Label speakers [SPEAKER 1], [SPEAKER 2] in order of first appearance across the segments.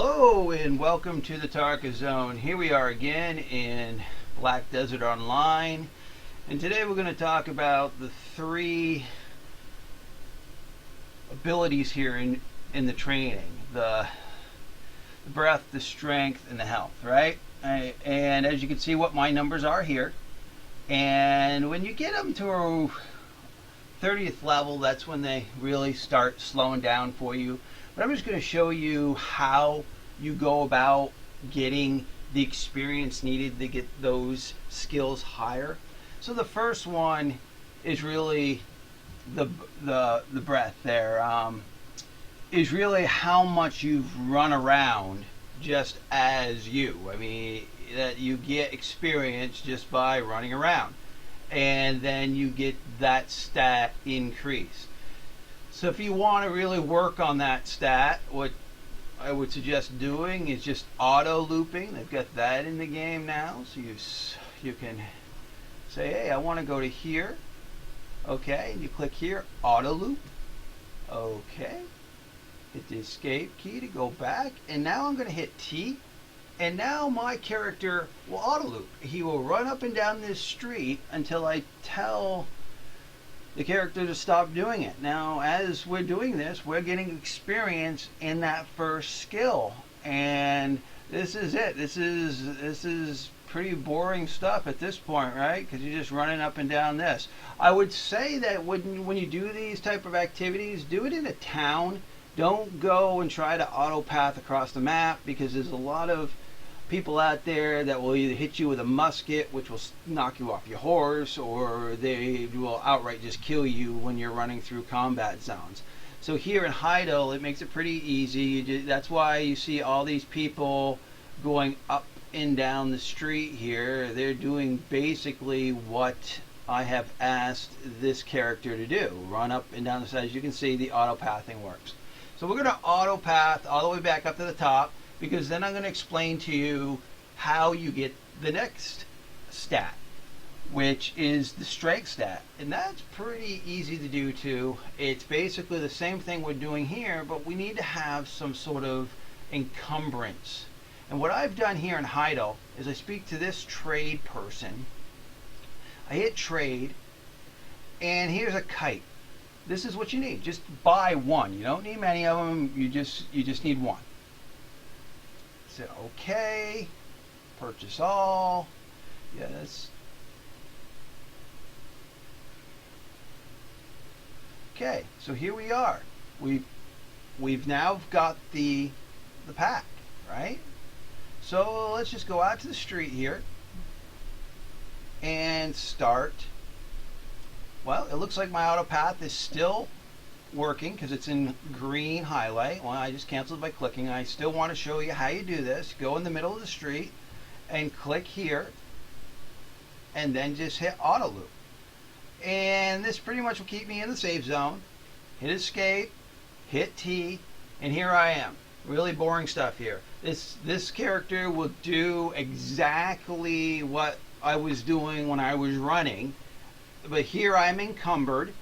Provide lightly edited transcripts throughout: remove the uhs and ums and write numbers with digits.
[SPEAKER 1] Hello and welcome to the Tarkis Zone. Here we are again in Black Desert Online, and today we're going to talk about the three abilities here in the training: the breath, the strength, and the health. Right? And as you can see, what my numbers are here. And when you get them to 30th level, that's when they really start slowing down for you. But I'm just going to show you how you go about getting the experience needed to get those skills higher. So the first one is really the breath there. Is really how much you've run around just as you. I mean, that you get experience just by running around. And then you get that stat increased. So if you want to really work on that stat, what I would suggest doing is just auto looping. They've got that in the game now, so you can say, hey, I want to go to here. Okay, and you click here, auto loop. Okay, hit the escape key to go back, and now I'm going to hit T, and now my character will auto loop. He will run up and down this street until I tell the character to stop doing it. Now, as we're doing this, we're getting experience in that first skill, and this is it. This is pretty boring stuff at this point, right? Because you're just running up and down this. I would say that when you do these type of activities, do it in a town. Don't go and try to auto path across the map, because there's a lot of people out there that will either hit you with a musket, which will knock you off your horse, or they will outright just kill you when you're running through combat zones. So here in Heidel, it makes it pretty easy. That's why you see all these people going up and down the street here. They're doing basically what I have asked this character to do. Run up and down the side. As you can see, the auto pathing works. So we're going to auto path all the way back up to the top, because then I'm going to explain to you how you get the next stat, which is the strength stat. And that's pretty easy to do too. It's basically the same thing we're doing here, but we need to have some sort of encumbrance. And what I've done here in Heidel is I speak to this trade person. I hit trade, and here's a kite. This is what you need. Just buy one. You don't need many of them. You just need one. Say okay, purchase all, yes. Okay, so here we are. We've now got the pack, right? So let's just go out to the street here and start. Well, it looks like my auto path is still working because it's in green highlight. Well, I just canceled by clicking. I still want to show you how you do this. Go in the middle of the street and click here, and then just hit auto loop. And this pretty much will keep me in the safe zone. Hit escape, hit T, and here I am. Really boring stuff here. This character will do exactly what I was doing when I was running, but here I'm encumbered,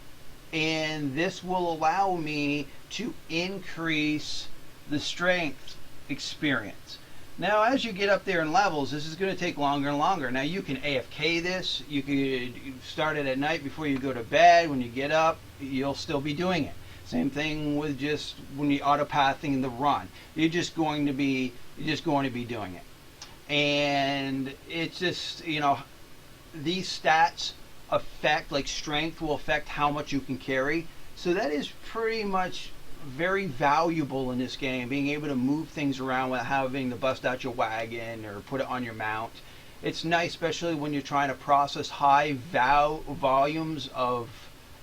[SPEAKER 1] and this will allow me to increase the strength experience. Now, as you get up there in levels, this is going to take longer and longer. Now, you can AFK this. You could start it at night before you go to bed. When you get up, you'll still be doing it. Same thing with just when you're auto pathing the run. You're just going to be doing it. And it's just, these stats affect, like strength will affect how much you can carry. So that is pretty much very valuable in this game, being able to move things around without having to bust out your wagon or put it on your mount. It's nice, especially when you're trying to process high volumes of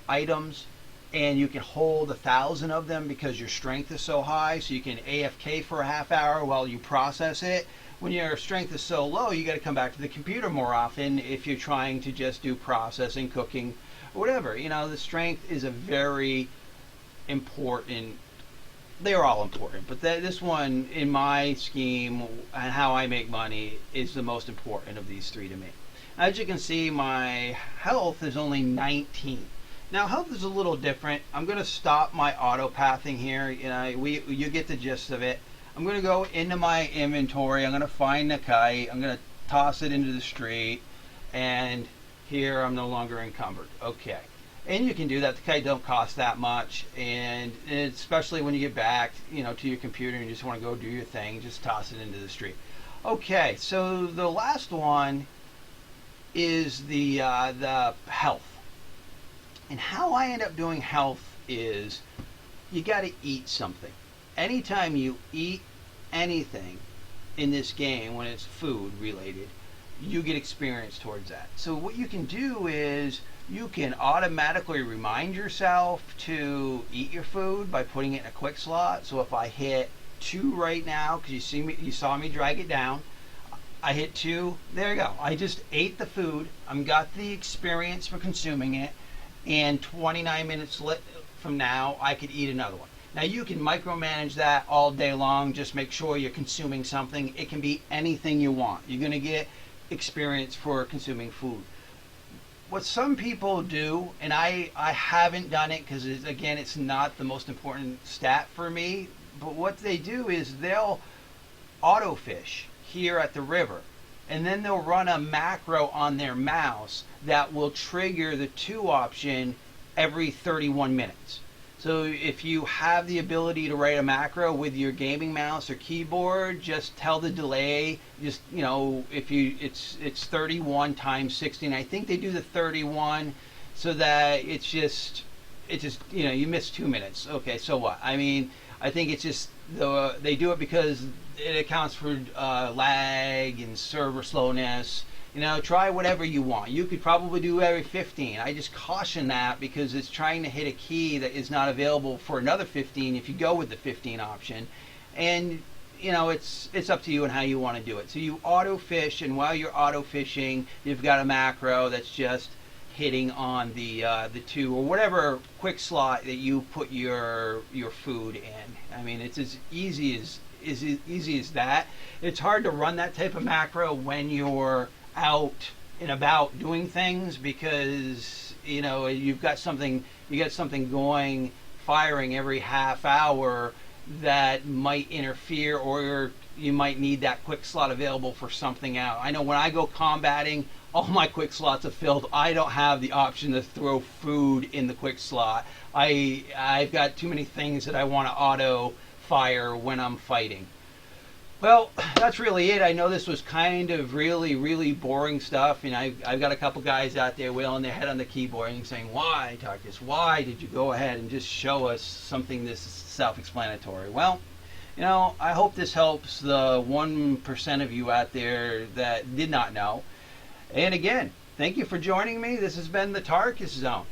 [SPEAKER 1] items, and you can hold 1,000 of them because your strength is so high, so you can AFK for a half hour while you process it. When your strength is so low, you got to come back to the computer more often if you're trying to just do processing, cooking, whatever. The strength is a very important. They're all important, but this one, in my scheme and how I make money, is the most important of these three to me. As you can see, my health is only 19. Now, health is a little different. I'm going to stop my auto pathing here. You get the gist of it. I'm going to go into my inventory. I'm going to find the kite. I'm going to toss it into the street, and here I'm no longer encumbered. Okay. And you can do that. The kite don't cost that much, and especially when you get back, to your computer and you just want to go do your thing, just toss it into the street. Okay, so the last one is the health. And how I end up doing health is you got to eat something. Anytime you eat anything in this game, when it's food related, you get experience towards that. So what you can do is you can automatically remind yourself to eat your food by putting it in a quick slot. So if I hit 2 right now, because you saw me drag it down, I hit 2, there you go. I just ate the food. I've got the experience for consuming it, and 29 minutes from now, I could eat another one. Now you can micromanage that all day long. Just make sure you're consuming something. It can be anything you want. You're going to get experience for consuming food. What some people do, and I haven't done it because, again, it's not the most important stat for me, but what they do is they'll auto fish here at the river, and then they'll run a macro on their mouse that will trigger the 2 option every 31 minutes. So if you have the ability to write a macro with your gaming mouse or keyboard, just tell the delay, just, if it's 31 times 60, and I think they do the 31 so that it's just you miss 2 minutes. Okay, so what? I mean, I think it's just they do it because it accounts for lag and server slowness. Try whatever you want. You could probably do every 15. I just caution that because it's trying to hit a key that is not available for another 15 if you go with the 15 option. And, it's up to you and how you want to do it. So you auto fish, and while you're auto fishing, you've got a macro that's just hitting on the 2 or whatever quick slot that you put your food in. I mean, it's as easy as that. It's hard to run that type of macro when you're out and about doing things because you've got something going, firing every half hour that might interfere, or you might need that quick slot available for something out. I know when I go combating, all my quick slots are filled. I don't have the option to throw food in the quick slot. I've got too many things that I want to auto fire when I'm fighting. Well, that's really it. I know this was kind of really, really boring stuff, and I've got a couple guys out there wailing their head on the keyboard and saying, "Why, Tarkis? Why did you go ahead and just show us something this self-explanatory?" Well, I hope this helps the 1% of you out there that did not know. And again, thank you for joining me. This has been the Tarkis Zone.